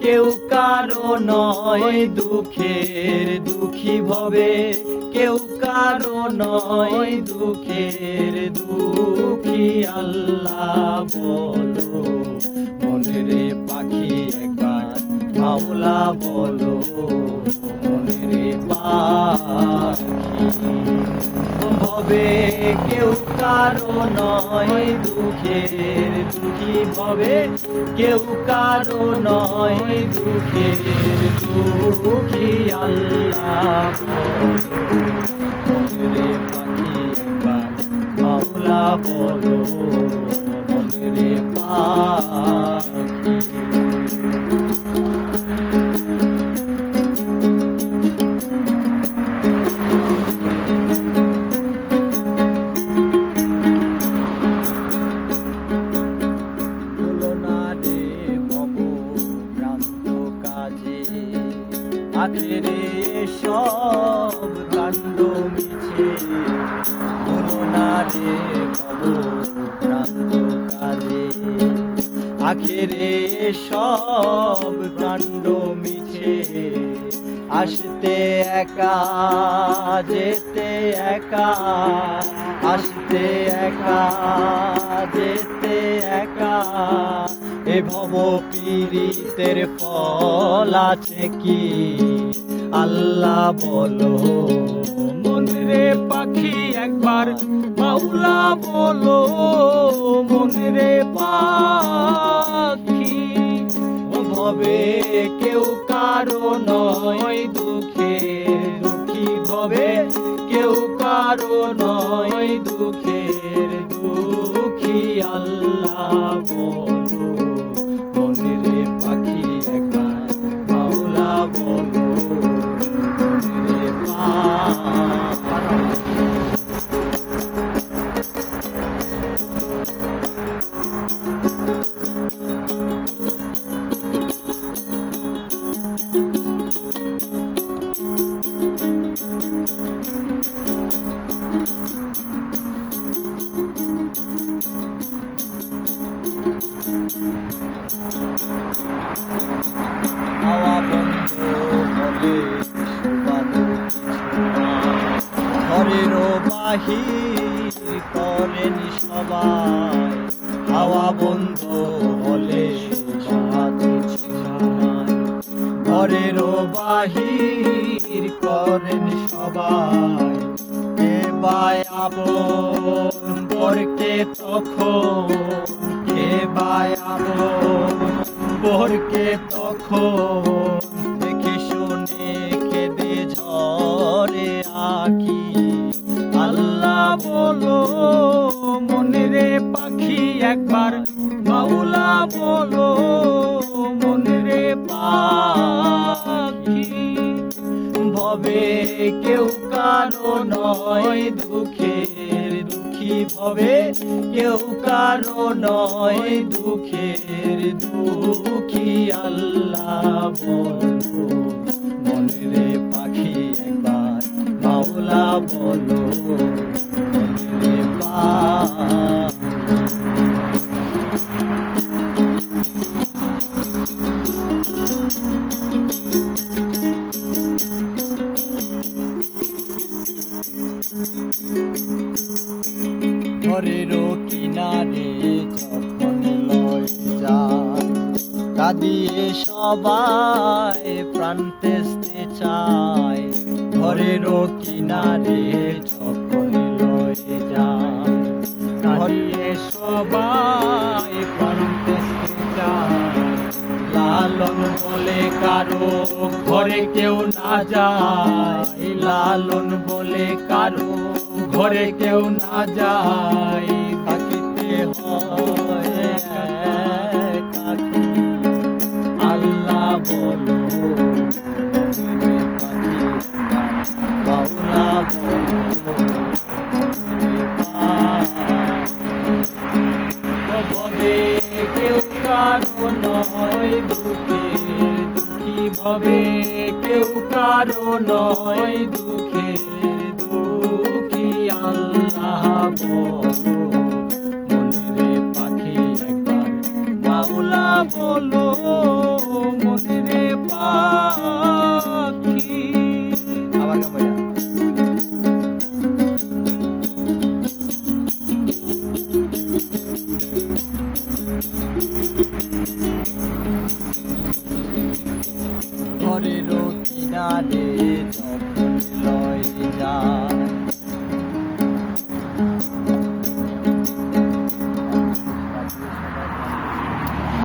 কেউ কারো নয় দুঃখের দুঃখী ভবে, কেউ কারো নয় দুঃখের দুঃখী। আল্লাহ বলো মনের পাখি একবার মাওলা বলো মনের পাখি ভবে, কেউ কারো নয় দুঃখের দুঃখী ভবে, কেউ কারো নয় দুঃখের দুঃখী। আল্লাহ মনের পাখি একবার মাওলা বলো মনের পাখি। আখেরে সব কাণ্ড মিছে, হলো না রে ভ্রান্ত কাজে। আখেরে সব কাণ্ড মিছে, আসতে একা যেতে একা, আসতে একা যেতে একা। এ ভব পীড়িতের ফল আছে কি আল্লাহ বলো মনরে পাখি একবার মাওলা বলো মনরে পাখি। ভবে কেউ কারো নয় দুঃখের দুঃখী ভবে, কেউ কারো নয় দুঃখের দুঃখী। আল্লাহ বলো মনরে পাখি একবার মাওলা বলো মনরে পাখি। হাওয়া বন্ধ হলে ঘরেরও বাহির করেন সবাই। হাওয়া বন্ধ হলে ঘরেরও বাহির করেন সবাই। কে বায় আপন পরকে তখন, কে বায় আপন পরকে তখন। দেখে শুনে কেঁদে ঝরে আঁখি আল্লাহ বলো মনরে পাখি একবার মাওলা বলো মনরে পাখি। ভবে কেউ কারো নয় দুঃখের দুঃখী ভবে, কেউ কারো নয় দুঃখের দুঃখী। আল্লাহ বলো মনরে পাখি একবার মাওলা বলো মনরে পাখি। ঘরেরও কিনারে যখন লয় যায়, কাঁদিয়ে সবাই প্রাণ তেজতে চায়। ঘরেরও কিনারে যখন লয় যায়, কাঁদিয়ে সবাই প্রাণ তেজতে চায়। লালন বলে কারো ঘরে কেউ না যায়, লালন বলে কারো ঘরে কেউ না যায়। থাকিতে হয় একাকী আল্লাহ বলো মনরে পাখি মাওলা বলো মনরে পাখি। ভবে কেউ কারো নয় দুঃখের দুঃখী ভবে, কেউ কারো নয় দুঃখের দুঃখী। আল্লাহ বলো মনরে পাখি একবার মাওলা বলো। সাক্ষী। আবার গান ভাইয়া। ঘরের কিনারে